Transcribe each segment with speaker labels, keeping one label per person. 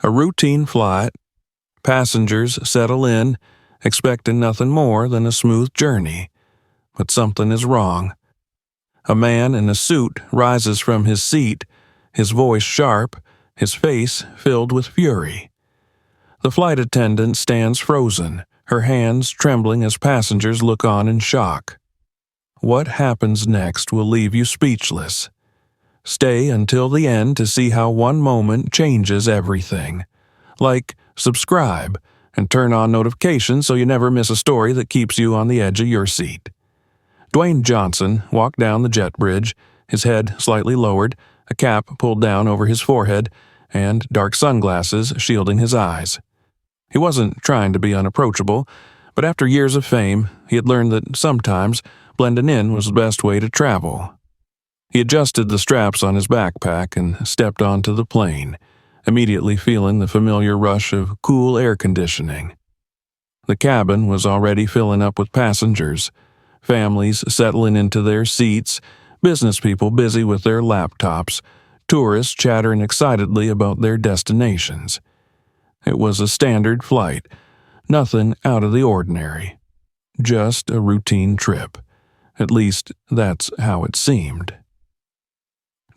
Speaker 1: A routine flight. Passengers settle in, expecting nothing more than a smooth journey. But something is wrong. A man in a suit rises from his seat, his voice sharp, his face filled with fury. The flight attendant stands frozen, her hands trembling as passengers look on in shock. What happens next will leave you speechless. Stay until the end to see how one moment changes everything. Like, subscribe, and turn on notifications so you never miss a story that keeps you on the edge of your seat. Dwayne Johnson walked down the jet bridge, his head slightly lowered, a cap pulled down over his forehead, and dark sunglasses shielding his eyes. He wasn't trying to be unapproachable, but after years of fame, he had learned that sometimes blending in was the best way to travel. He adjusted the straps on his backpack and stepped onto the plane, immediately feeling the familiar rush of cool air conditioning. The cabin was already filling up with passengers, families settling into their seats, business people busy with their laptops, tourists chattering excitedly about their destinations. It was a standard flight, nothing out of the ordinary. Just a routine trip. At least, that's how it seemed.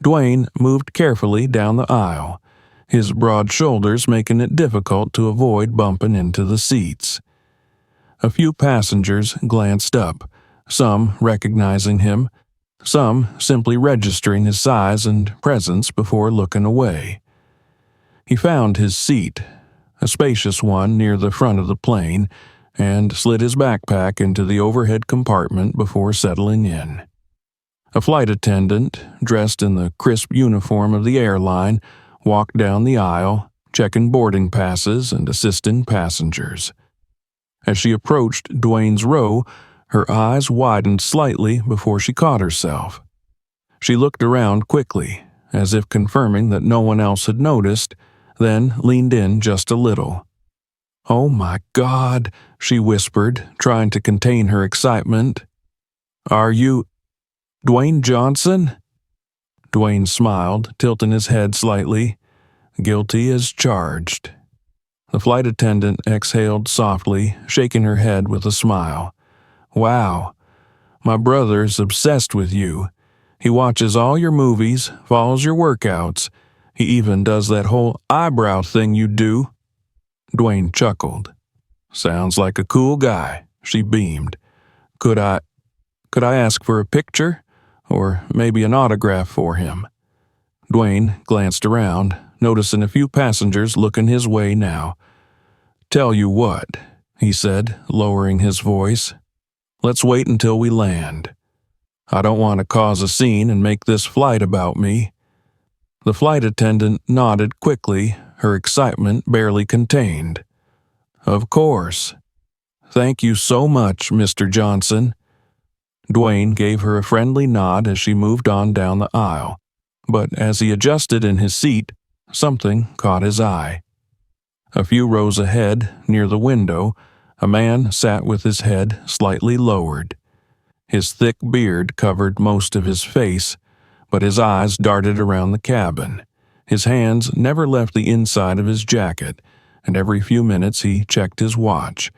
Speaker 1: Dwayne moved carefully down the aisle, his broad shoulders making it difficult to avoid bumping into the seats. A few passengers glanced up, some recognizing him, some simply registering his size and presence before looking away. He found his seat, a spacious one near the front of the plane, and slid his backpack into the overhead compartment before settling in. A flight attendant, dressed in the crisp uniform of the airline, walked down the aisle, checking boarding passes and assisting passengers. As she approached Dwayne's row, her eyes widened slightly before she caught herself. She looked around quickly, as if confirming that no one else had noticed, then leaned in just a little. "Oh my God," she whispered, trying to contain her excitement. "Are you Dwayne Johnson?" Dwayne smiled, tilting his head slightly. "Guilty as charged." The flight attendant exhaled softly, shaking her head with a smile. "Wow, my brother's obsessed with you. He watches all your movies, follows your workouts. He even does that whole eyebrow thing you do." Dwayne chuckled. "Sounds like a cool guy," she beamed. Could I ask for a picture? Or maybe an autograph for him?" Dwayne glanced around, noticing a few passengers looking his way now. "Tell you what," he said, lowering his voice. "Let's wait until we land. I don't want to cause a scene and make this flight about me." The flight attendant nodded quickly, her excitement barely contained. "Of course. Thank you so much, Mr. Johnson." Dwayne gave her a friendly nod as she moved on down the aisle, but as he adjusted in his seat, something caught his eye. A few rows ahead, near the window, a man sat with his head slightly lowered. His thick beard covered most of his face, but his eyes darted around the cabin. His hands never left the inside of his jacket, and every few minutes he checked his watch.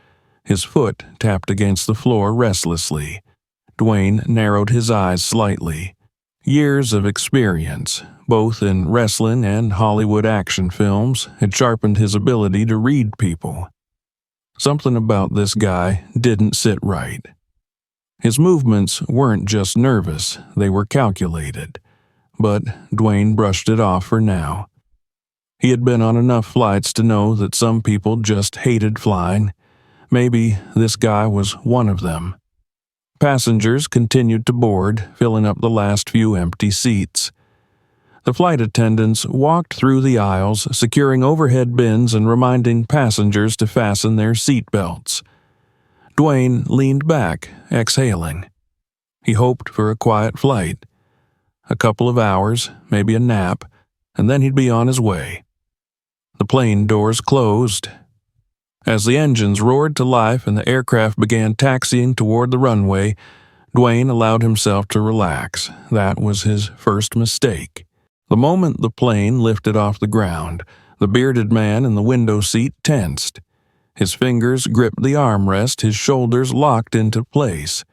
Speaker 1: His foot tapped against the floor restlessly. Dwayne narrowed his eyes slightly. Years of experience, both in wrestling and Hollywood action films, had sharpened his ability to read people. Something about this guy didn't sit right. His movements weren't just nervous, they were calculated. But Dwayne brushed it off for now. He had been on enough flights to know that some people just hated flying. Maybe this guy was one of them. Passengers continued to board, filling up the last few empty seats. The flight attendants walked through the aisles, securing overhead bins and reminding passengers to fasten their seat belts. Dwayne leaned back, exhaling. He hoped for a quiet flight. A couple of hours, maybe a nap, and then he'd be on his way. The plane doors closed. As the engines roared to life and the aircraft began taxiing toward the runway, Dwayne allowed himself to relax. That was his first mistake. The moment the plane lifted off the ground, The bearded man in the window seat tensed. His fingers gripped the armrest, his shoulders locked into place.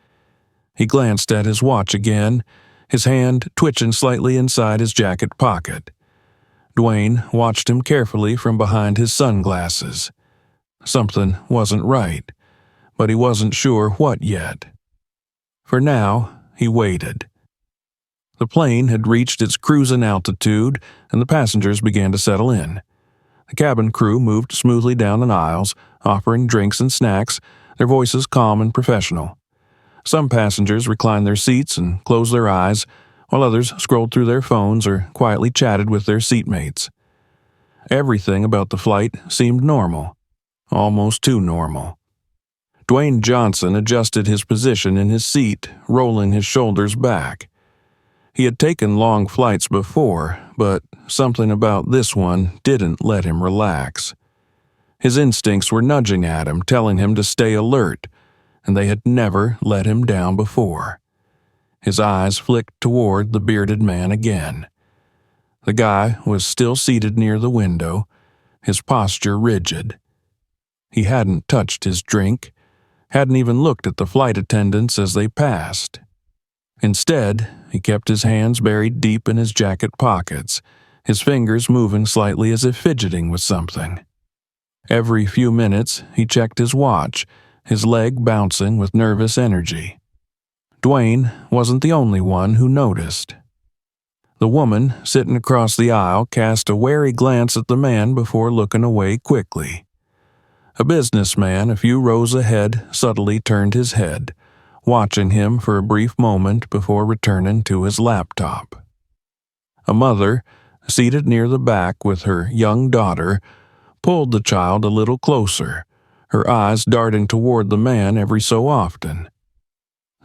Speaker 1: He glanced at his watch again, his hand twitching slightly inside his jacket pocket. Dwayne watched him carefully from behind his sunglasses. Something wasn't right, but he wasn't sure what yet. For now, he waited. The plane had reached its cruising altitude, and the passengers began to settle in. The cabin crew moved smoothly down the aisles, offering drinks and snacks, their voices calm and professional. Some passengers reclined their seats and closed their eyes, while others scrolled through their phones or quietly chatted with their seatmates. Everything about the flight seemed normal, almost too normal. Dwayne Johnson adjusted his position in his seat, rolling his shoulders back. He had taken long flights before, but something about this one didn't let him relax. His instincts were nudging at him, telling him to stay alert, and they had never let him down before. His eyes flicked toward the bearded man again. The guy was still seated near the window, his posture rigid. He hadn't touched his drink, hadn't even looked at the flight attendants as they passed. Instead, he kept his hands buried deep in his jacket pockets, his fingers moving slightly as if fidgeting with something. Every few minutes, he checked his watch, his leg bouncing with nervous energy. Dwayne wasn't the only one who noticed. The woman sitting across the aisle cast a wary glance at the man before looking away quickly. A businessman a few rows ahead subtly turned his head, watching him for a brief moment before returning to his laptop. A mother, seated near the back with her young daughter, pulled the child a little closer, her eyes darting toward the man every so often.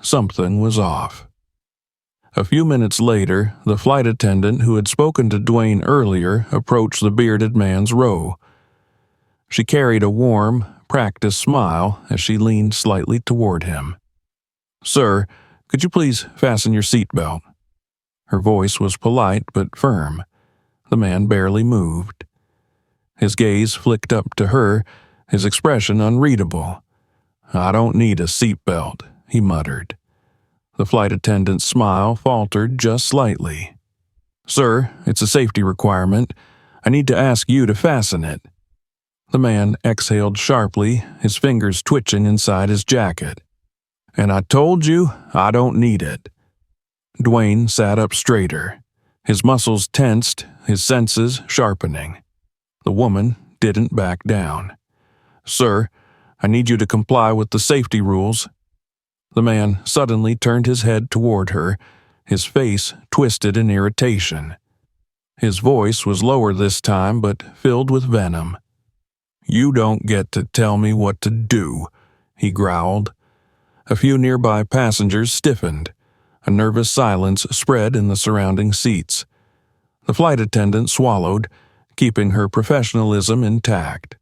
Speaker 1: Something was off. A few minutes later, the flight attendant who had spoken to Dwayne earlier approached the bearded man's row. She carried a warm, practiced smile as she leaned slightly toward him. "Sir, could you please fasten your seatbelt?" Her voice was polite but firm. The man barely moved. His gaze flicked up to her, his expression unreadable. "I don't need a seatbelt," he muttered. The flight attendant's smile faltered just slightly. "Sir, it's a safety requirement. I need to ask you to fasten it." The man exhaled sharply, his fingers twitching inside his jacket. "And I told you, I don't need it." Dwayne sat up straighter, his muscles tensed, his senses sharpening. The woman didn't back down. "Sir, I need you to comply with the safety rules." The man suddenly turned his head toward her, his face twisted in irritation. His voice was lower this time, but filled with venom. "You don't get to tell me what to do," he growled. A few nearby passengers stiffened. A nervous silence spread in the surrounding seats. The flight attendant swallowed, keeping her professionalism intact.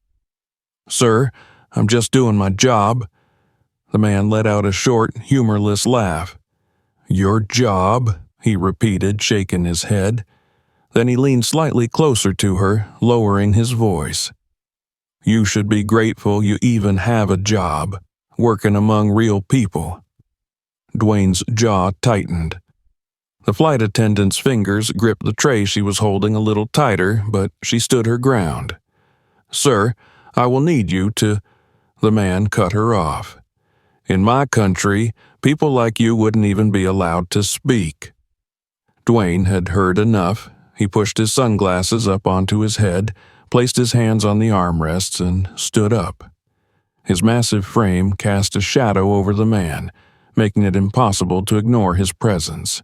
Speaker 1: "Sir, I'm just doing my job." The man let out a short, humorless laugh. "Your job?" he repeated, shaking his head. Then he leaned slightly closer to her, lowering his voice. "You should be grateful you even have a job, working among real people." Dwayne's jaw tightened. The flight attendant's fingers gripped the tray she was holding a little tighter, but she stood her ground. "Sir, I will need you to—" The man cut her off. "In my country, people like you wouldn't even be allowed to speak." Dwayne had heard enough. He pushed his sunglasses up onto his head, placed his hands on the armrests, and stood up. His massive frame cast a shadow over the man, making it impossible to ignore his presence.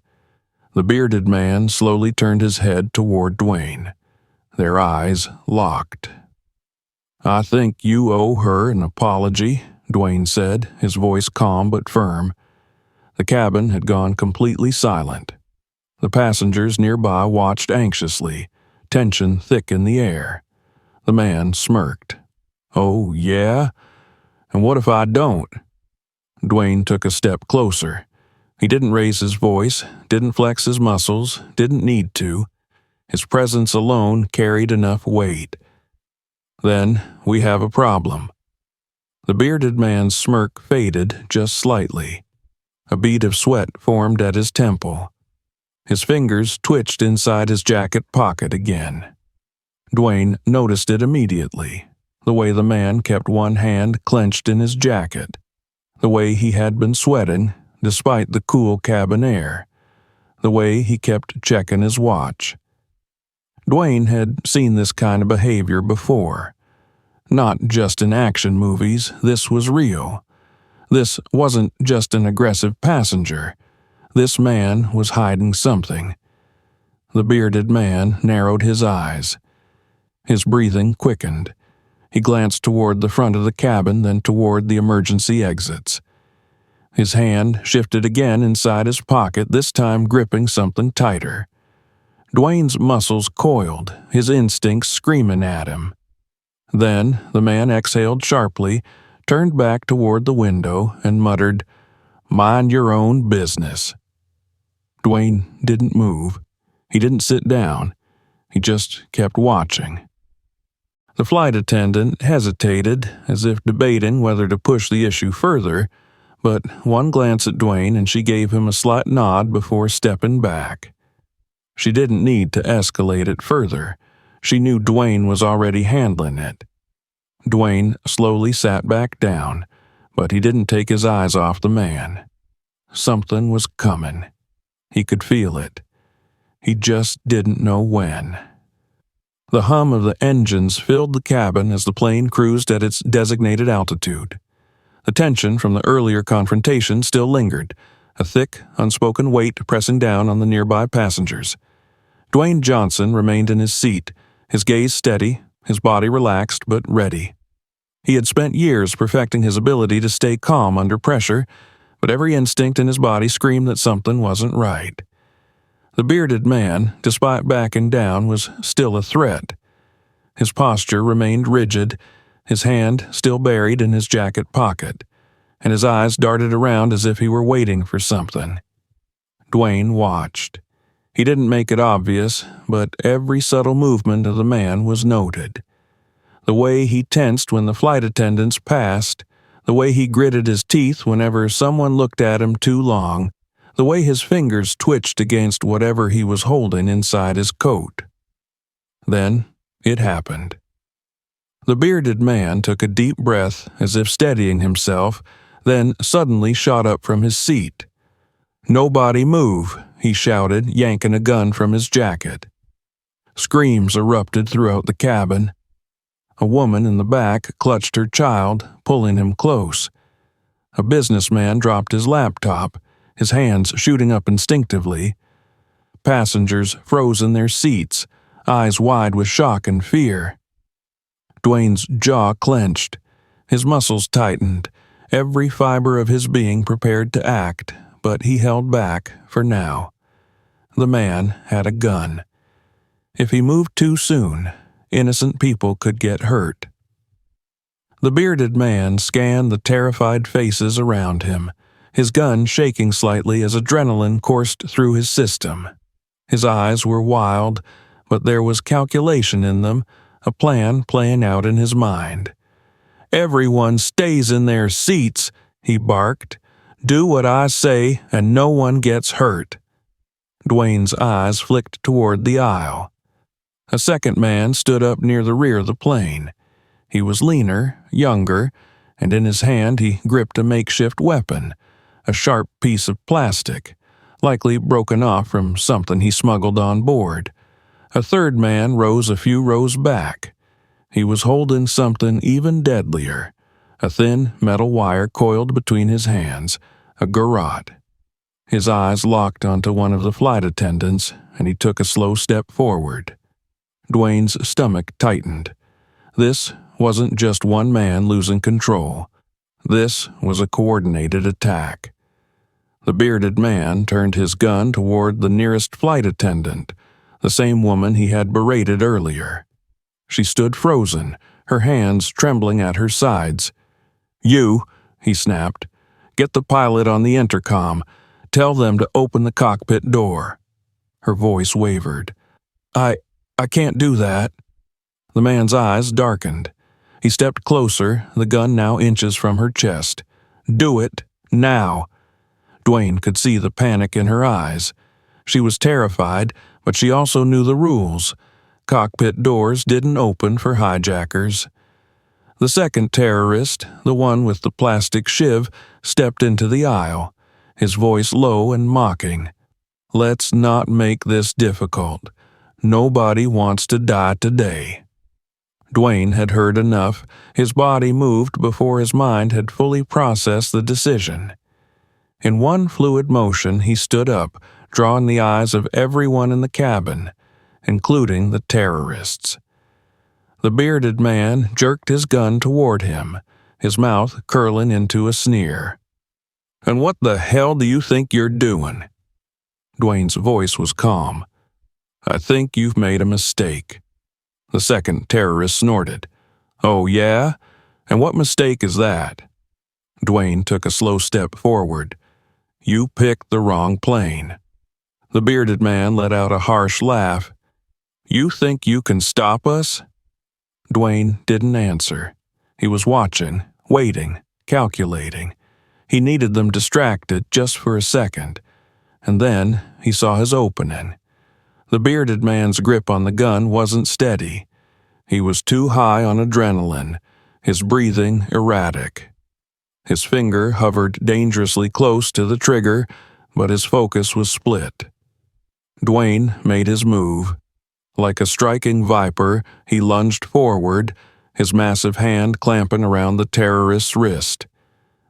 Speaker 1: The bearded man slowly turned his head toward Dwayne. Their eyes locked. "I think you owe her an apology," Dwayne said, his voice calm but firm. The cabin had gone completely silent. The passengers nearby watched anxiously, tension thick in the air. The man smirked. "Oh, yeah? And what if I don't?" Dwayne took a step closer. He didn't raise his voice, didn't flex his muscles, didn't need to. His presence alone carried enough weight. Then we have a problem." The bearded man's smirk faded just slightly. A bead of sweat formed at his temple. His fingers twitched inside his jacket pocket again. Dwayne noticed it immediately, the way the man kept one hand clenched in his jacket, the way he had been sweating despite the cool cabin air, the way he kept checking his watch. Dwayne had seen this kind of behavior before. Not just in action movies, this was real. This wasn't just an aggressive passenger. This man was hiding something. The bearded man narrowed his eyes. His breathing quickened. He glanced toward the front of the cabin, then toward the emergency exits. His hand shifted again inside his pocket, this time gripping something tighter. Dwayne's muscles coiled, his instincts screaming at him. Then the man exhaled sharply, turned back toward the window, and muttered, "Mind your own business." Dwayne didn't move. He didn't sit down. He just kept watching. The flight attendant hesitated, as if debating whether to push the issue further, but one glance at Dwayne and she gave him a slight nod before stepping back. She didn't need to escalate it further. She knew Dwayne was already handling it. Dwayne slowly sat back down, but he didn't take his eyes off the man. Something was coming. He could feel it. He just didn't know when. The hum of the engines filled the cabin as the plane cruised at its designated altitude. The tension from the earlier confrontation still lingered, a thick, unspoken weight pressing down on the nearby passengers. Dwayne Johnson remained in his seat, his gaze steady, his body relaxed but ready. He had spent years perfecting his ability to stay calm under pressure, but every instinct in his body screamed that something wasn't right. The bearded man, despite backing down, was still a threat. His posture remained rigid, his hand still buried in his jacket pocket, and his eyes darted around as if he were waiting for something. Dwayne watched. He didn't make it obvious, but every subtle movement of the man was noted. The way he tensed when the flight attendants passed, the way he gritted his teeth whenever someone looked at him too long, the way his fingers twitched against whatever he was holding inside his coat. Then it happened. The bearded man took a deep breath as if steadying himself, then suddenly shot up from his seat. "Nobody move," he shouted, yanking a gun from his jacket. Screams erupted throughout the cabin. A woman in the back clutched her child, pulling him close. A businessman dropped his laptop, his hands shooting up instinctively. Passengers froze in their seats, eyes wide with shock and fear. Dwayne's jaw clenched. His muscles tightened, every fiber of his being prepared to act, but he held back for now. The man had a gun. If he moved too soon, innocent people could get hurt. The bearded man scanned the terrified faces around him, his gun shaking slightly as adrenaline coursed through his system. His eyes were wild, but there was calculation in them, a plan playing out in his mind. "Everyone stays in their seats," he barked. "Do what I say, and no one gets hurt." Dwayne's eyes flicked toward the aisle. A second man stood up near the rear of the plane. He was leaner, younger, and in his hand he gripped a makeshift weapon, a sharp piece of plastic, likely broken off from something he smuggled on board. A third man rose a few rows back. He was holding something even deadlier, a thin metal wire coiled between his hands, a garrote. His eyes locked onto one of the flight attendants, and he took a slow step forward. Dwayne's stomach tightened. This wasn't just one man losing control. This was a coordinated attack. The bearded man turned his gun toward the nearest flight attendant, the same woman he had berated earlier. She stood frozen, her hands trembling at her sides. "You," he snapped, "get the pilot on the intercom. Tell them to open the cockpit door." Her voice wavered. I can't do that." The man's eyes darkened. He stepped closer, the gun now inches from her chest. "Do it, now." Dwayne could see the panic in her eyes. She was terrified, but she also knew the rules. Cockpit doors didn't open for hijackers. The second terrorist, the one with the plastic shiv, stepped into the aisle, his voice low and mocking. "Let's not make this difficult. Nobody wants to die today." Dwayne had heard enough. His body moved before his mind had fully processed the decision. In one fluid motion, he stood up, drawing the eyes of everyone in the cabin, including the terrorists. The bearded man jerked his gun toward him, his mouth curling into a sneer. "And what the hell do you think you're doing?" Dwayne's voice was calm. "I think you've made a mistake." The second terrorist snorted. "Oh, yeah? And what mistake is that?" Dwayne took a slow step forward. "You picked the wrong plane." The bearded man let out a harsh laugh. "You think you can stop us?" Dwayne didn't answer. He was watching, waiting, calculating. He needed them distracted just for a second. And then he saw his opening. The bearded man's grip on the gun wasn't steady. He was too high on adrenaline, his breathing erratic. His finger hovered dangerously close to the trigger, but his focus was split. Dwayne made his move. Like a striking viper, he lunged forward, his massive hand clamping around the terrorist's wrist.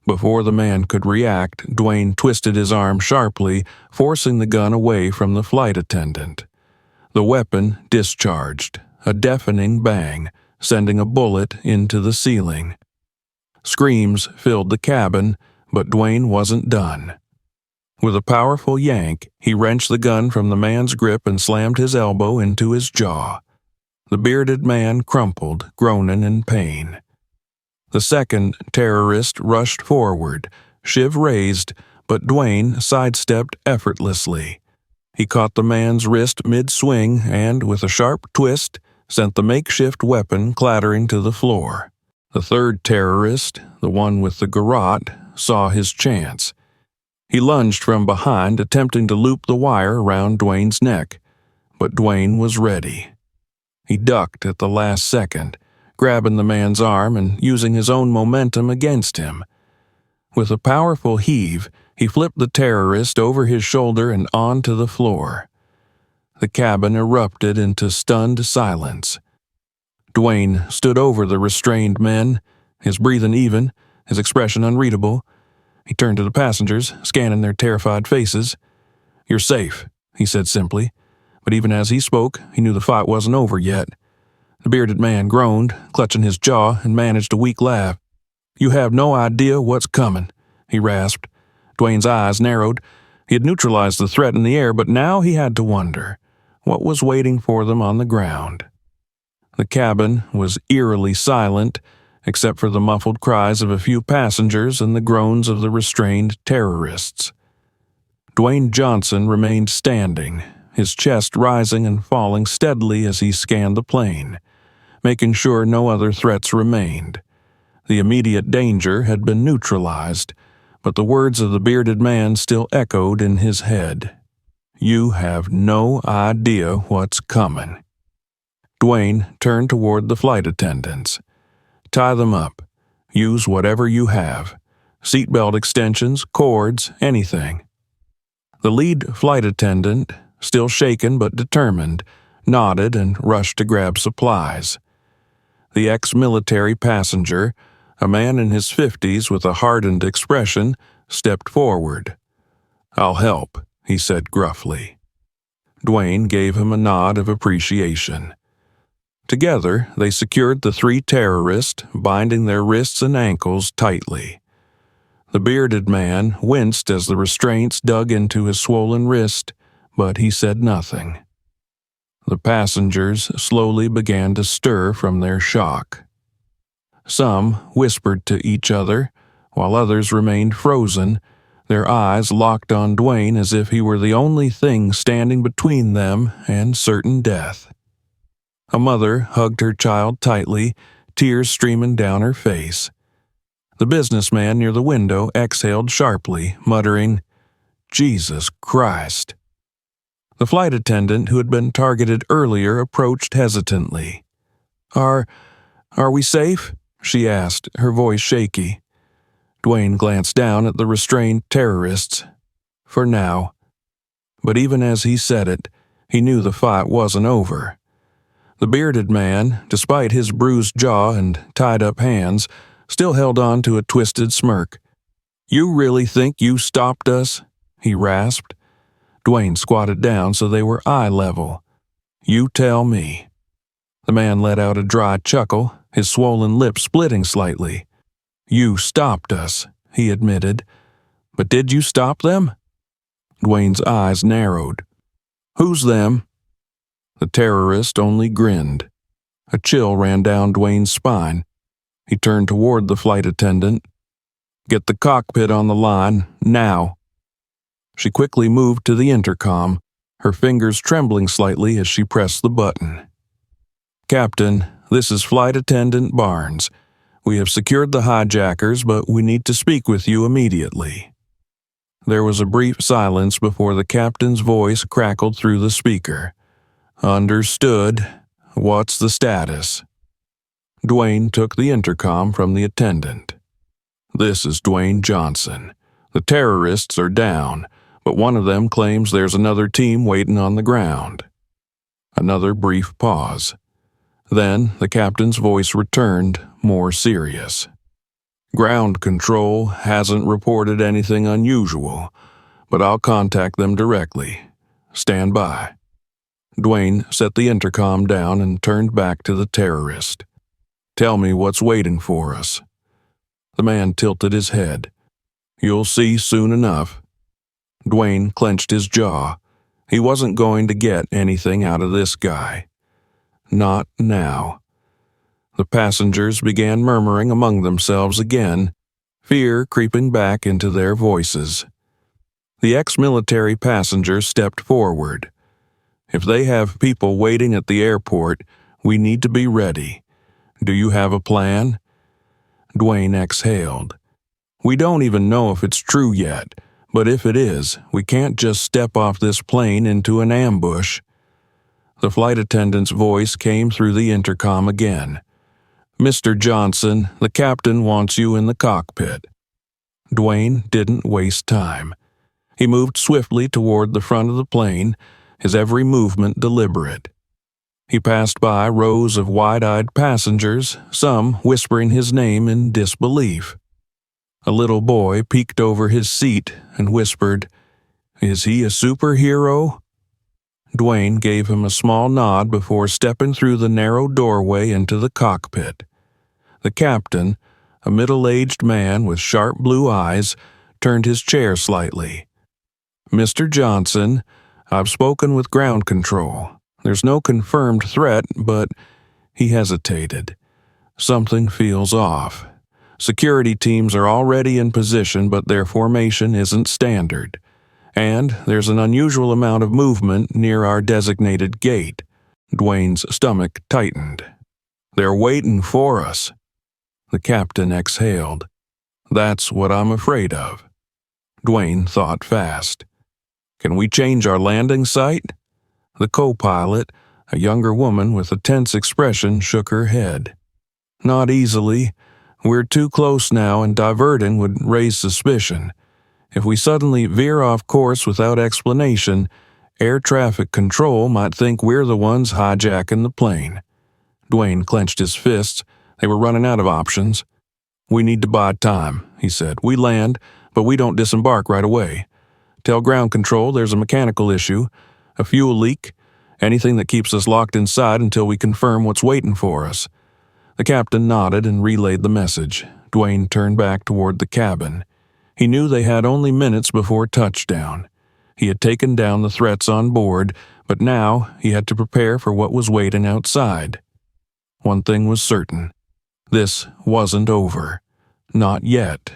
Speaker 1: Before the man could react, Dwayne twisted his arm sharply, forcing the gun away from the flight attendant. The weapon discharged, a deafening bang, sending a bullet into the ceiling. Screams filled the cabin, but Dwayne wasn't done. With a powerful yank, he wrenched the gun from the man's grip and slammed his elbow into his jaw. The bearded man crumpled, groaning in pain. The second terrorist rushed forward, shiv raised, but Dwayne sidestepped effortlessly. He caught the man's wrist mid-swing and, with a sharp twist, sent the makeshift weapon clattering to the floor. The third terrorist, the one with the garrote, saw his chance. He lunged from behind, attempting to loop the wire around Dwayne's neck, but Dwayne was ready. He ducked at the last second, grabbing the man's arm and using his own momentum against him. With a powerful heave, he flipped the terrorist over his shoulder and onto the floor. The cabin erupted into stunned silence. Dwayne stood over the restrained men, his breathing even, his expression unreadable. He turned to the passengers, scanning their terrified faces. "You're safe," he said simply, but even as he spoke, he knew the fight wasn't over yet. The bearded man groaned, clutching his jaw, and managed a weak laugh. "You have no idea what's coming," he rasped. Dwayne's eyes narrowed. He had neutralized the threat in the air, but now he had to wonder what was waiting for them on the ground. The cabin was eerily silent, except for the muffled cries of a few passengers and the groans of the restrained terrorists. Dwayne Johnson remained standing, his chest rising and falling steadily as he scanned the plane, making sure no other threats remained. The immediate danger had been neutralized, but the words of the bearded man still echoed in his head. "You have no idea what's coming." Dwayne turned toward the flight attendants. "Tie them up. Use whatever you have. Seatbelt extensions, cords, anything." The lead flight attendant, still shaken but determined, nodded and rushed to grab supplies. The ex-military passenger, a man in his 50s with a hardened expression, stepped forward. "I'll help," he said gruffly. Dwayne gave him a nod of appreciation. Together, they secured the three terrorists, binding their wrists and ankles tightly. The bearded man winced as the restraints dug into his swollen wrist, but he said nothing. The passengers slowly began to stir from their shock. Some whispered to each other, while others remained frozen, their eyes locked on Dwayne as if he were the only thing standing between them and certain death. A mother hugged her child tightly, tears streaming down her face. The businessman near the window exhaled sharply, muttering, "Jesus Christ." The flight attendant who had been targeted earlier approached hesitantly. Are we safe?" she asked, her voice shaky. Dwayne glanced down at the restrained terrorists. For now. But even as he said it, he knew the fight wasn't over. The bearded man, despite his bruised jaw and tied-up hands, still held on to a twisted smirk. "You really think you stopped us?" he rasped. Dwayne squatted down so they were eye level. "You tell me." The man let out a dry chuckle, his swollen lips splitting slightly. "You stopped us," he admitted. "But did you stop them?" Dwayne's eyes narrowed. "Who's them?" The terrorist only grinned. A chill ran down Dwayne's spine. He turned toward the flight attendant. "Get the cockpit on the line, now." She quickly moved to the intercom, her fingers trembling slightly as she pressed the button. "Captain, this is Flight Attendant Barnes. We have secured the hijackers, but we need to speak with you immediately." There was a brief silence before the captain's voice crackled through the speaker. "Understood. What's the status?" Dwayne took the intercom from the attendant. "This is Dwayne Johnson. The terrorists are down, but one of them claims there's another team waiting on the ground." Another brief pause. Then the captain's voice returned, more serious. "Ground control hasn't reported anything unusual, but I'll contact them directly. Stand by." Dwayne set the intercom down and turned back to the terrorist. "Tell me what's waiting for us." The man tilted his head. "You'll see soon enough." Dwayne clenched his jaw. He wasn't going to get anything out of this guy. Not now. The passengers began murmuring among themselves again, fear creeping back into their voices. The ex-military passenger stepped forward. "If they have people waiting at the airport, we need to be ready. Do you have a plan?" Dwayne exhaled. "We don't even know if it's true yet, but if it is, we can't just step off this plane into an ambush." The flight attendant's voice came through the intercom again. "Mr. Johnson, the captain wants you in the cockpit." Dwayne didn't waste time. He moved swiftly toward the front of the plane, his every movement deliberate. He passed by rows of wide-eyed passengers, some whispering his name in disbelief. A little boy peeked over his seat and whispered, "Is he a superhero?" Dwayne gave him a small nod before stepping through the narrow doorway into the cockpit. The captain, a middle-aged man with sharp blue eyes, turned his chair slightly. "Mr. Johnson, I've spoken with ground control. There's no confirmed threat, but—" He hesitated. "Something feels off. Security teams are already in position, but their formation isn't standard. And there's an unusual amount of movement near our designated gate." Dwayne's stomach tightened. "They're waiting for us." The captain exhaled. "That's what I'm afraid of." Dwayne thought fast. "Can we change our landing site?" The co-pilot, a younger woman with a tense expression, shook her head. "Not easily. We're too close now, and diverting would raise suspicion. If we suddenly veer off course without explanation, air traffic control might think we're the ones hijacking the plane." Dwayne clenched his fists. They were running out of options. "We need to buy time," he said. "We land, but we don't disembark right away. Tell ground control there's a mechanical issue, a fuel leak, anything that keeps us locked inside until we confirm what's waiting for us." The captain nodded and relayed the message. Dwayne turned back toward the cabin. He knew they had only minutes before touchdown. He had taken down the threats on board, but now he had to prepare for what was waiting outside. One thing was certain. This wasn't over. Not yet.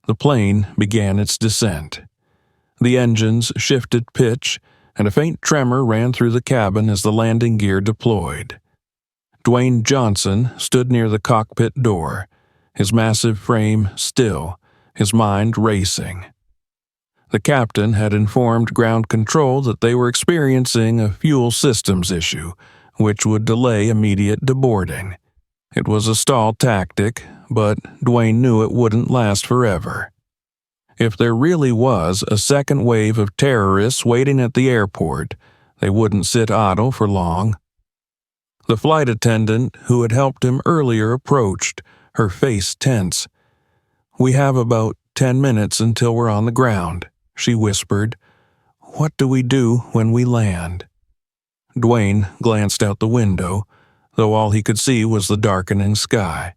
Speaker 1: The plane began its descent. The engines shifted pitch, and a faint tremor ran through the cabin as the landing gear deployed. Dwayne Johnson stood near the cockpit door, his massive frame still, his mind racing. The captain had informed ground control that they were experiencing a fuel systems issue, which would delay immediate deboarding. It was a stall tactic, but Dwayne knew it wouldn't last forever. If there really was a second wave of terrorists waiting at the airport, they wouldn't sit idle for long. The flight attendant who had helped him earlier approached, her face tense. "We have about 10 minutes until we're on the ground," she whispered. "What do we do when we land?" Dwayne glanced out the window, though all he could see was the darkening sky.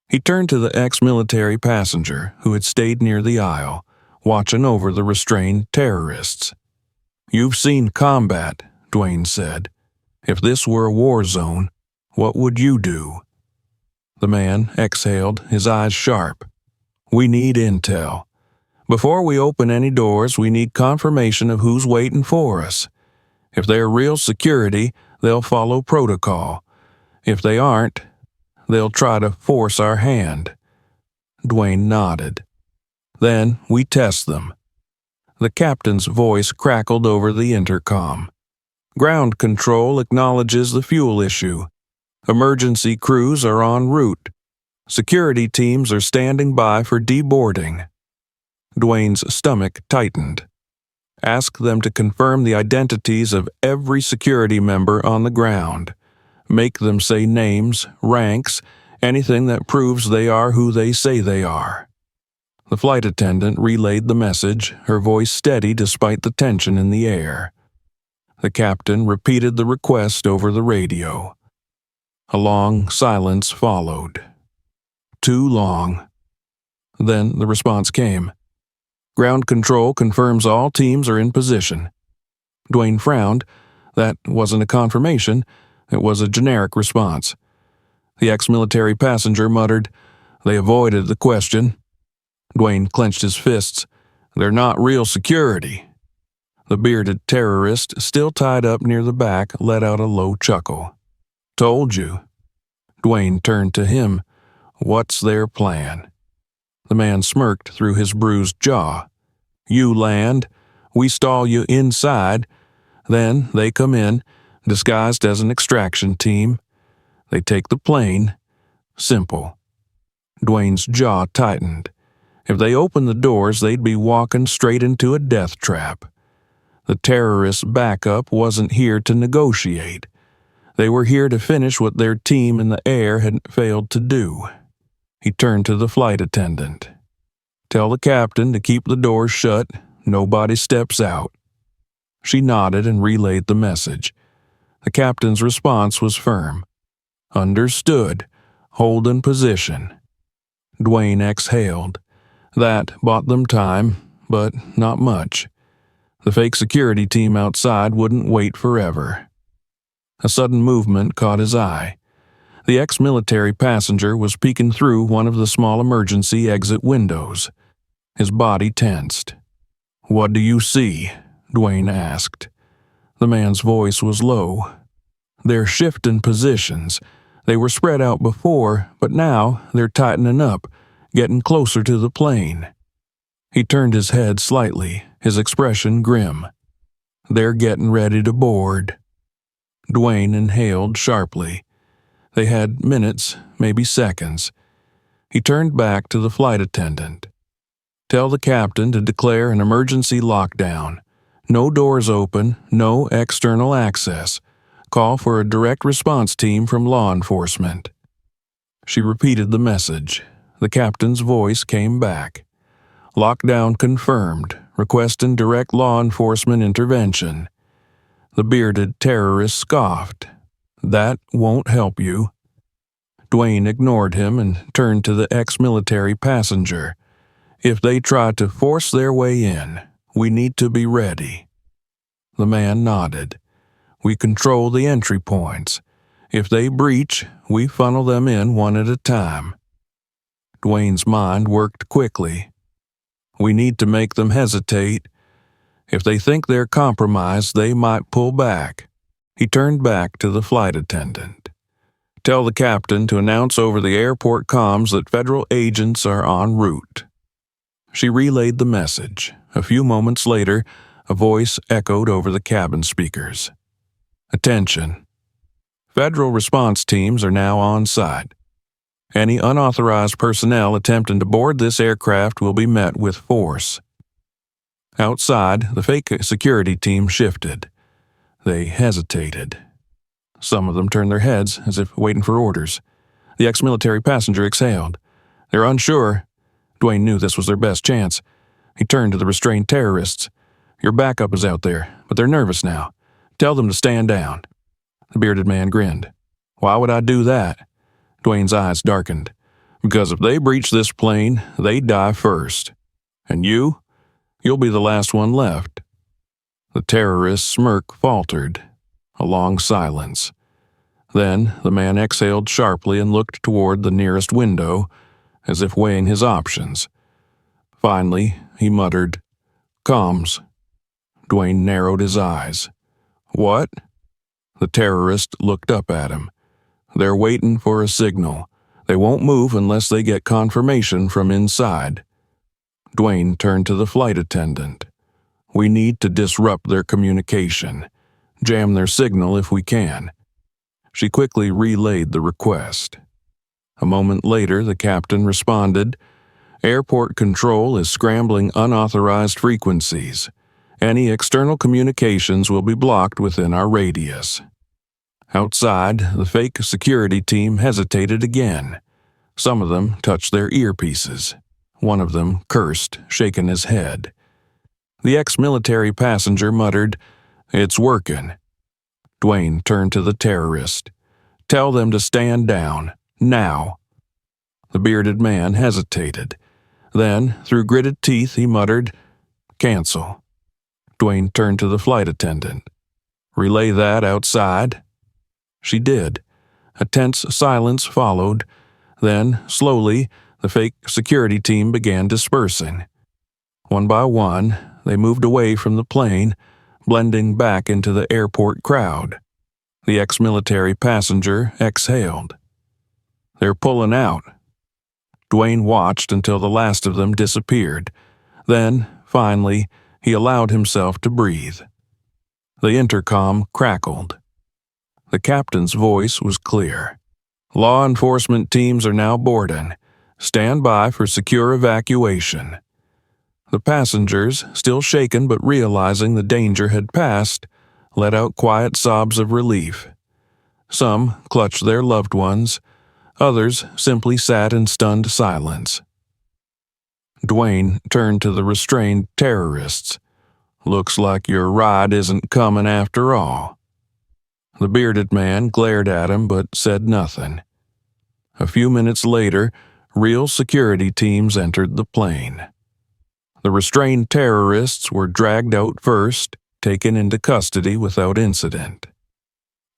Speaker 1: He turned to the ex-military passenger who had stayed near the aisle, watching over the restrained terrorists. "You've seen combat," Dwayne said. "If this were a war zone, what would you do?" The man exhaled, his eyes sharp. "We need intel. Before we open any doors, we need confirmation of who's waiting for us. If they're real security, they'll follow protocol. If they aren't, they'll try to force our hand." Dwayne nodded. "Then we test them." The captain's voice crackled over the intercom. "Ground control acknowledges the fuel issue. Emergency crews are en route. Security teams are standing by for deboarding." Dwayne's stomach tightened. "Ask them to confirm the identities of every security member on the ground. Make them say names, ranks, anything that proves they are who they say they are." The flight attendant relayed the message, her voice steady despite the tension in the air. The captain repeated the request over the radio. A long silence followed. Too long. Then the response came. "Ground control confirms all teams are in position." Dwayne frowned. That wasn't a confirmation. It was a generic response. The ex-military passenger muttered, "They avoided the question." Dwayne clenched his fists. "They're not real security." The bearded terrorist, still tied up near the back, let out a low chuckle. "Told you." Dwayne turned to him. "What's their plan?" The man smirked through his bruised jaw. "You land, we stall you inside, then they come in, disguised as an extraction team. They take the plane. Simple." Dwayne's jaw tightened. If they opened the doors, they'd be walking straight into a death trap. The terrorists' backup wasn't here to negotiate. They were here to finish what their team in the air had failed to do. He turned to the flight attendant. "Tell the captain to keep the doors shut. Nobody steps out." She nodded and relayed the message. The captain's response was firm. "Understood. Hold in position." Dwayne exhaled. That bought them time, but not much. The fake security team outside wouldn't wait forever. A sudden movement caught his eye. The ex-military passenger was peeking through one of the small emergency exit windows. His body tensed. "What do you see?" Dwayne asked. The man's voice was low. "They're shifting positions. They were spread out before, but now they're tightening up, getting closer to the plane." He turned his head slightly, his expression grim. "They're getting ready to board." Dwayne inhaled sharply. They had minutes, maybe seconds. He turned back to the flight attendant. "Tell the captain to declare an emergency lockdown. No doors open, no external access. Call for a direct response team from law enforcement." She repeated the message. The captain's voice came back. "Lockdown confirmed. Requesting direct law enforcement intervention." The bearded terrorist scoffed. "That won't help you." Dwayne ignored him and turned to the ex-military passenger. "If they try to force their way in, we need to be ready." The man nodded. "We control the entry points. If they breach, we funnel them in one at a time." Dwayne's mind worked quickly. "We need to make them hesitate. If they think they're compromised, they might pull back. He turned back to the flight attendant. Tell the captain to announce over the airport comms that federal agents are en route. She relayed the message. A few moments later, a voice echoed over the cabin speakers. Attention. Federal response teams are now on site. Any unauthorized personnel attempting to board this aircraft will be met with force. Outside, the fake security team shifted. They hesitated. Some of them turned their heads as if waiting for orders. The ex-military passenger exhaled. They're unsure. Dwayne knew this was their best chance. He turned to the restrained terrorists. Your backup is out there, but they're nervous now. Tell them to stand down. The bearded man grinned. Why would I do that? Dwayne's eyes darkened. Because if they breach this plane, they die first. And you'll be the last one left. The terrorist's smirk faltered. A long silence. Then the man exhaled sharply and looked toward the nearest window, as if weighing his options. Finally, he muttered, Comms. Dwayne narrowed his eyes. What? The terrorist looked up at him. They're waiting for a signal. They won't move unless they get confirmation from inside. Dwayne turned to the flight attendant. We need to disrupt their communication. Jam their signal if we can. She quickly relayed the request. A moment later, the captain responded, Airport control is scrambling unauthorized frequencies. Any external communications will be blocked within our radius. Outside, the fake security team hesitated again. Some of them touched their earpieces. One of them cursed, shaking his head. The ex-military passenger muttered, It's working. Dwayne turned to the terrorist. Tell them to stand down, now. The bearded man hesitated. Then, through gritted teeth, he muttered, Cancel. Dwayne turned to the flight attendant. Relay that outside. She did. A tense silence followed. Then, slowly, the fake security team began dispersing. One by one, they moved away from the plane, blending back into the airport crowd. The ex-military passenger exhaled. They're pulling out. Dwayne watched until the last of them disappeared. Then, finally, he allowed himself to breathe. The intercom crackled. The captain's voice was clear. Law enforcement teams are now boarding. Stand by for secure evacuation. The passengers, still shaken but realizing the danger had passed, let out quiet sobs of relief. Some clutched their loved ones. Others simply sat in stunned silence. Dwayne turned to the restrained terrorists. Looks like your ride isn't coming after all. The bearded man glared at him but said nothing. A few minutes later, real security teams entered the plane. The restrained terrorists were dragged out first, taken into custody without incident.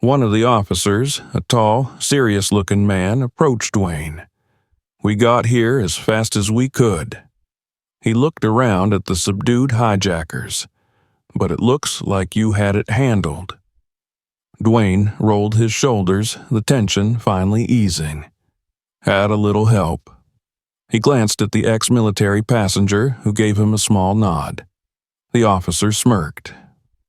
Speaker 1: One of the officers, a tall, serious-looking man, approached Dwayne. We got here as fast as we could. He looked around at the subdued hijackers. But it looks like you had it handled. Dwayne rolled his shoulders, the tension finally easing. Had a little help. He glanced at the ex-military passenger, who gave him a small nod. The officer smirked.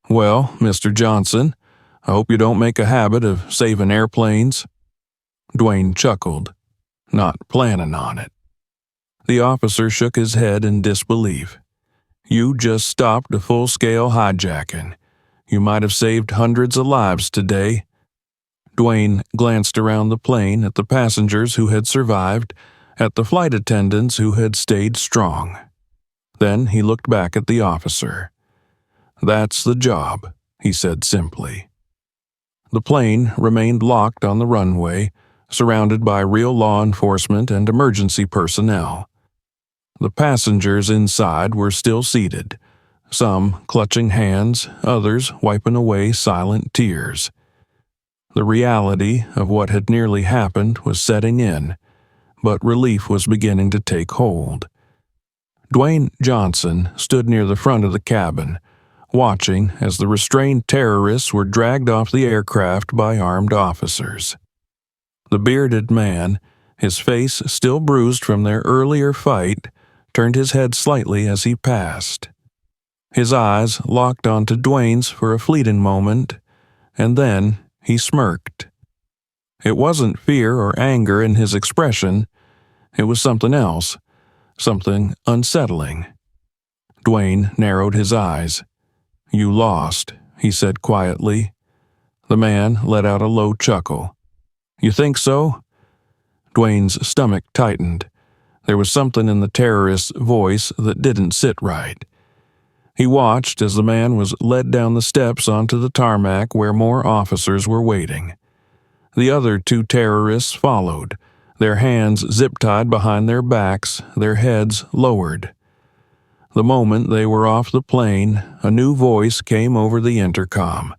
Speaker 1: Well, Mr. Johnson, I hope you don't make a habit of saving airplanes. Dwayne chuckled. Not planning on it. The officer shook his head in disbelief. You just stopped a full-scale hijacking. You might have saved hundreds of lives today. Dwayne glanced around the plane at the passengers who had survived, at the flight attendants who had stayed strong. Then he looked back at the officer. That's the job, he said simply. The plane remained locked on the runway, surrounded by real law enforcement and emergency personnel. The passengers inside were still seated, some clutching hands, others wiping away silent tears. The reality of what had nearly happened was setting in, but relief was beginning to take hold. Dwayne Johnson stood near the front of the cabin, watching as the restrained terrorists were dragged off the aircraft by armed officers. The bearded man, his face still bruised from their earlier fight, turned his head slightly as he passed. His eyes locked onto Dwayne's for a fleeting moment, and then he smirked. It wasn't fear or anger in his expression. It was something else, something unsettling. Dwayne narrowed his eyes. "You lost," he said quietly. The man let out a low chuckle. "You think so?" Dwayne's stomach tightened. There was something in the terrorist's voice that didn't sit right. He watched as the man was led down the steps onto the tarmac where more officers were waiting. The other two terrorists followed, their hands zip-tied behind their backs, their heads lowered. The moment they were off the plane, a new voice came over the intercom.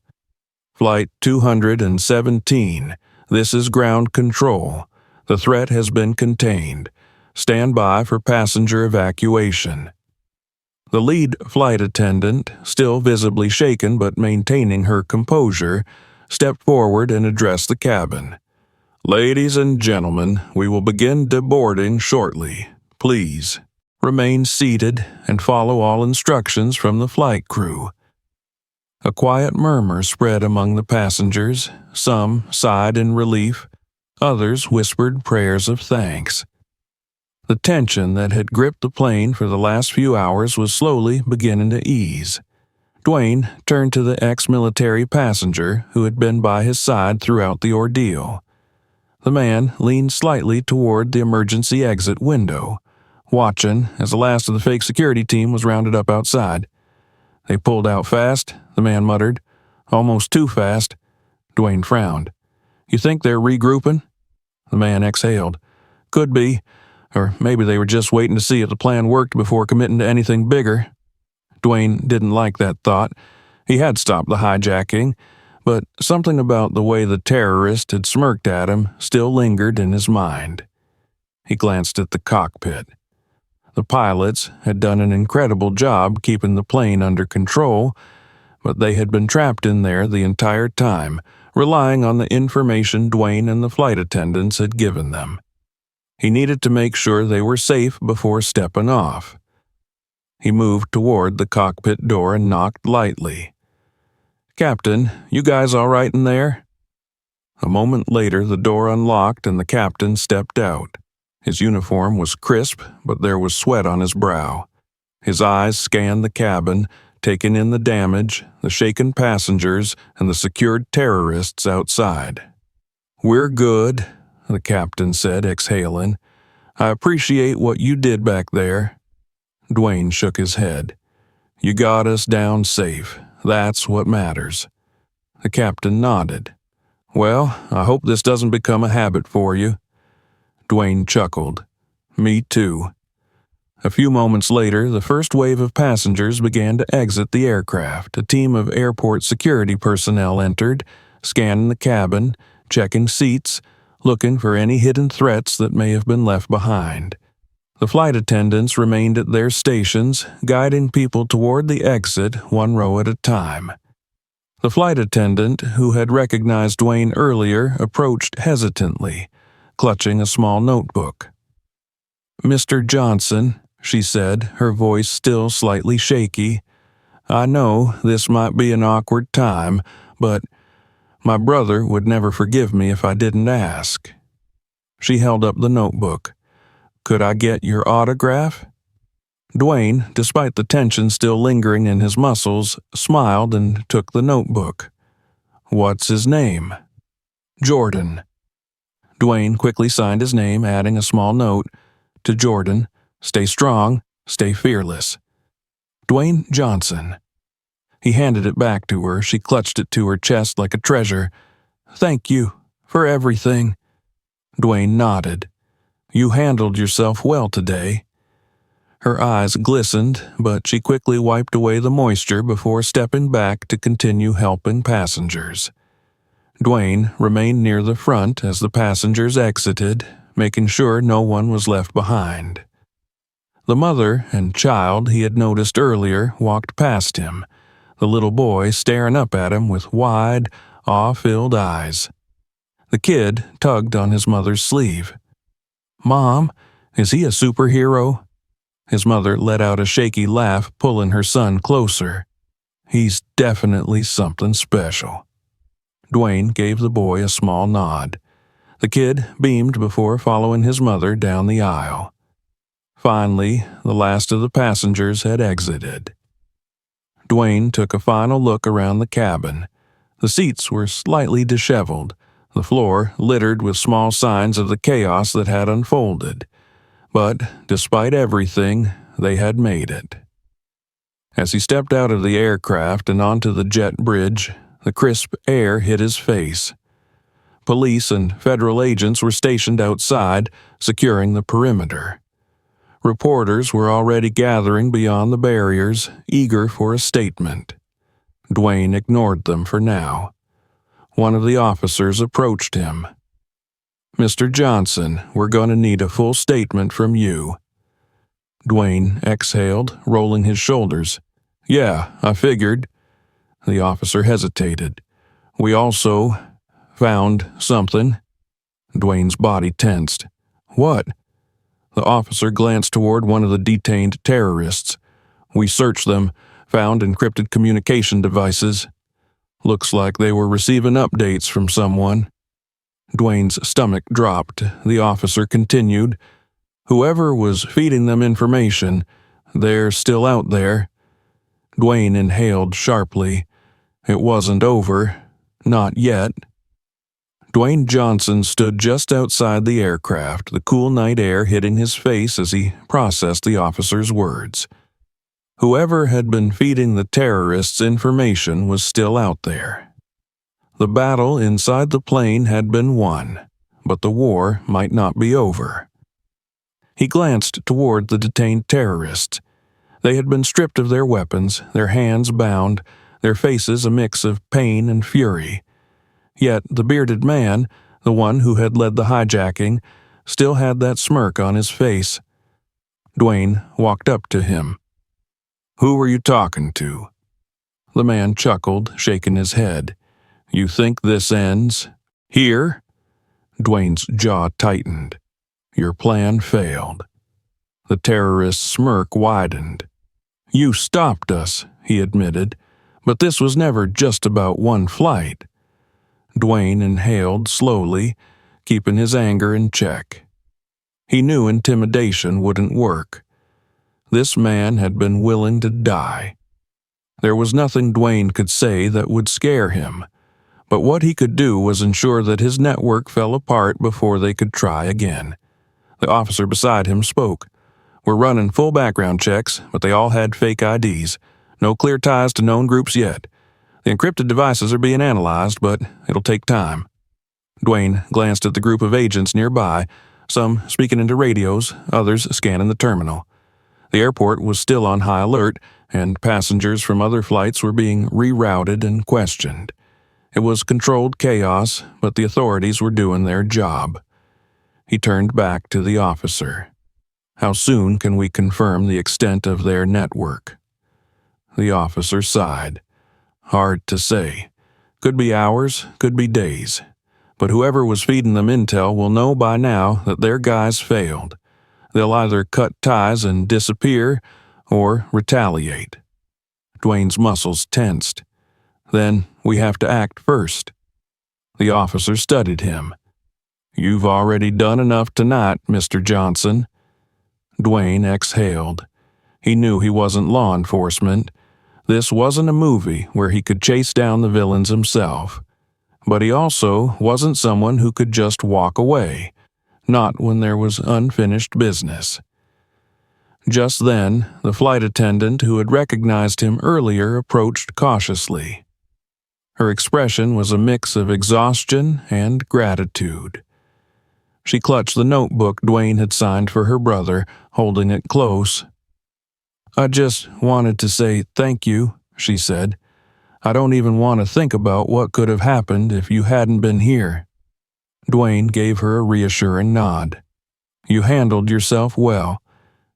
Speaker 1: "Flight 217, this is ground control. The threat has been contained. Stand by for passenger evacuation." The lead flight attendant, still visibly shaken but maintaining her composure, stepped forward and addressed the cabin. "Ladies and gentlemen, we will begin deboarding shortly. Please remain seated and follow all instructions from the flight crew." A quiet murmur spread among the passengers. Some sighed in relief. Others whispered prayers of thanks. The tension that had gripped the plane for the last few hours was slowly beginning to ease. Dwayne turned to the ex-military passenger who had been by his side throughout the ordeal. The man leaned slightly toward the emergency exit window, watching as the last of the fake security team was rounded up outside. "They pulled out fast," the man muttered. "Almost too fast." Dwayne frowned. "You think they're regrouping?" The man exhaled. "Could be. Or maybe they were just waiting to see if the plan worked before committing to anything bigger." Dwayne didn't like that thought. He had stopped the hijacking, but something about the way the terrorist had smirked at him still lingered in his mind. He glanced at the cockpit. The pilots had done an incredible job keeping the plane under control, but they had been trapped in there the entire time, relying on the information Dwayne and the flight attendants had given them. He needed to make sure they were safe before stepping off. He moved toward the cockpit door and knocked lightly. "Captain, you guys all right in there?" A moment later, the door unlocked and the captain stepped out. His uniform was crisp, but there was sweat on his brow. His eyes scanned the cabin, taking in the damage, the shaken passengers, and the secured terrorists outside. "We're good," the captain said, exhaling. "I appreciate what you did back there." Dwayne shook his head. "You got us down safe. That's what matters." The captain nodded. "Well, I hope this doesn't become a habit for you." Dwayne chuckled. "Me too." A few moments later, the first wave of passengers began to exit the aircraft. A team of airport security personnel entered, scanning the cabin, checking seats, looking for any hidden threats that may have been left behind. The flight attendants remained at their stations, guiding people toward the exit one row at a time. The flight attendant, who had recognized Dwayne earlier, approached hesitantly, clutching a small notebook. "Mr. Johnson," she said, her voice still slightly shaky, "I know this might be an awkward time, but my brother would never forgive me if I didn't ask." She held up the notebook. "Could I get your autograph?" Dwayne, despite the tension still lingering in his muscles, smiled and took the notebook. "What's his name?" "Jordan." Dwayne quickly signed his name, adding a small note, "To Jordan, stay strong, stay fearless. Dwayne Johnson." He handed it back to her. She clutched it to her chest like a treasure. "Thank you for everything." Dwayne nodded. "You handled yourself well today." Her eyes glistened, but she quickly wiped away the moisture before stepping back to continue helping passengers. Dwayne remained near the front as the passengers exited, making sure no one was left behind. The mother and child he had noticed earlier walked past him, the little boy staring up at him with wide, awe-filled eyes. The kid tugged on his mother's sleeve. "Mom, is he a superhero?" His mother let out a shaky laugh, pulling her son closer. "He's definitely something special." Dwayne gave the boy a small nod. The kid beamed before following his mother down the aisle. Finally, the last of the passengers had exited. Dwayne took a final look around the cabin. The seats were slightly disheveled, the floor littered with small signs of the chaos that had unfolded. But, despite everything, they had made it. As he stepped out of the aircraft and onto the jet bridge, the crisp air hit his face. Police and federal agents were stationed outside, securing the perimeter. Reporters were already gathering beyond the barriers, eager for a statement. Dwayne ignored them for now. One of the officers approached him. "Mr. Johnson, we're going to need a full statement from you." Dwayne exhaled, rolling his shoulders. "Yeah, I figured." The officer hesitated. "We also found something." Dwayne's body tensed. "What?" The officer glanced toward one of the detained terrorists. "We searched them, found encrypted communication devices. Looks like they were receiving updates from someone." Dwayne's stomach dropped. The officer continued. "Whoever was feeding them information, they're still out there." Dwayne inhaled sharply. It wasn't over. Not yet. Dwayne Johnson stood just outside the aircraft, the cool night air hitting his face as he processed the officer's words. Whoever had been feeding the terrorists information was still out there. The battle inside the plane had been won, but the war might not be over. He glanced toward the detained terrorists. They had been stripped of their weapons, their hands bound, their faces a mix of pain and fury. Yet the bearded man, the one who had led the hijacking, still had that smirk on his face. Dwayne walked up to him. "Who were you talking to?" The man chuckled, shaking his head. "You think this ends here?" Dwayne's jaw tightened. "Your plan failed." The terrorist's smirk widened. "You stopped us," he admitted, "but this was never just about one flight." Dwayne inhaled slowly, keeping his anger in check. He knew intimidation wouldn't work. This man had been willing to die. There was nothing Dwayne could say that would scare him, but what he could do was ensure that his network fell apart before they could try again. The officer beside him spoke. "We're running full background checks, but they all had fake IDs. No clear ties to known groups yet. The encrypted devices are being analyzed, but it'll take time." Dwayne glanced at the group of agents nearby, some speaking into radios, others scanning the terminal. The airport was still on high alert, and passengers from other flights were being rerouted and questioned. It was controlled chaos, but the authorities were doing their job. He turned back to the officer. "How soon can we confirm the extent of their network?" The officer sighed. "Hard to say. Could be hours, could be days. But whoever was feeding them intel will know by now that their guys failed. They'll either cut ties and disappear, or retaliate." Dwayne's muscles tensed. "Then we have to act first." The officer studied him. "You've already done enough tonight, Mr. Johnson." Dwayne exhaled. He knew he wasn't law enforcement. This wasn't a movie where he could chase down the villains himself. But he also wasn't someone who could just walk away, not when there was unfinished business. Just then, the flight attendant who had recognized him earlier approached cautiously. Her expression was a mix of exhaustion and gratitude. She clutched the notebook Dwayne had signed for her brother, holding it close. "I just wanted to say thank you," she said. "I don't even want to think about what could have happened if you hadn't been here." Dwayne gave her a reassuring nod. "You handled yourself well.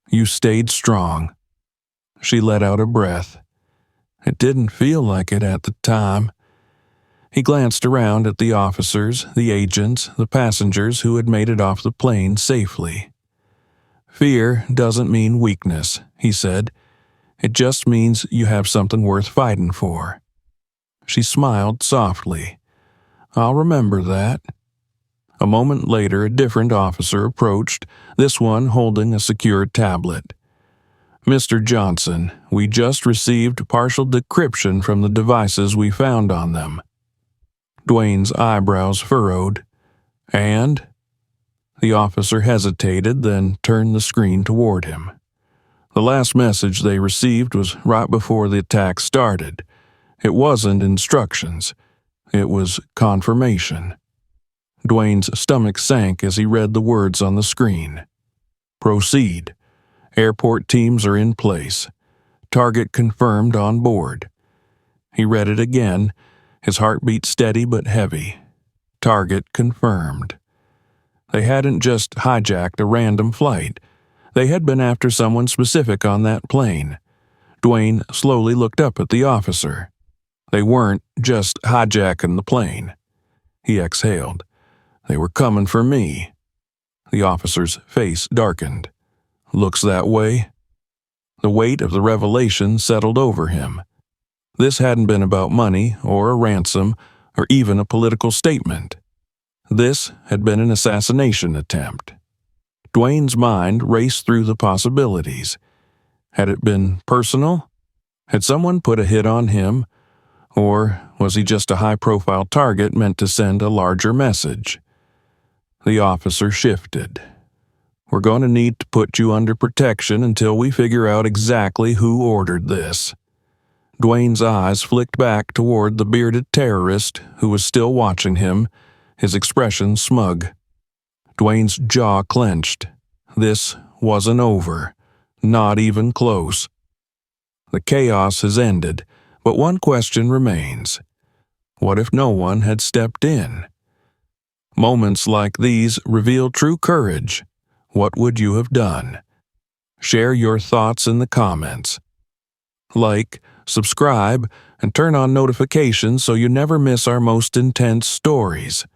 Speaker 1: You stayed strong." She let out a breath. It didn't feel like it at the time. He glanced around at the officers, the agents, the passengers who had made it off the plane safely. Fear doesn't mean weakness, he said. It just means you have something worth fighting for. She smiled softly. I'll remember that. A moment later, a different officer approached, this one holding a secured tablet. Mr. Johnson, we just received partial decryption from the devices we found on them. Dwayne's eyebrows furrowed. And? The officer hesitated, then turned the screen toward him. The last message they received was right before the attack started. It wasn't instructions. It was confirmation. Dwayne's stomach sank as he read the words on the screen. Proceed. Airport teams are in place. Target confirmed on board. He read it again, his heartbeat steady but heavy. Target confirmed. They hadn't just hijacked a random flight. They had been after someone specific on that plane. Dwayne slowly looked up at the officer. They weren't just hijacking the plane. He exhaled. They were coming for me. The officer's face darkened. Looks that way. The weight of the revelation settled over him. This hadn't been about money or a ransom or even a political statement. This had been an assassination attempt. Dwayne's mind raced through the possibilities. Had it been personal? Had someone put a hit on him? Or was he just a high-profile target meant to send a larger message? The officer shifted. We're going to need to put you under protection until we figure out exactly who ordered this. Dwayne's eyes flicked back toward the bearded terrorist who was still watching him, his expression smug. Dwayne's jaw clenched. This wasn't over. Not even close. The chaos has ended, but one question remains. What if no one had stepped in? Moments like these reveal true courage. What would you have done? Share your thoughts in the comments. Like, subscribe, and turn on notifications so you never miss our most intense stories.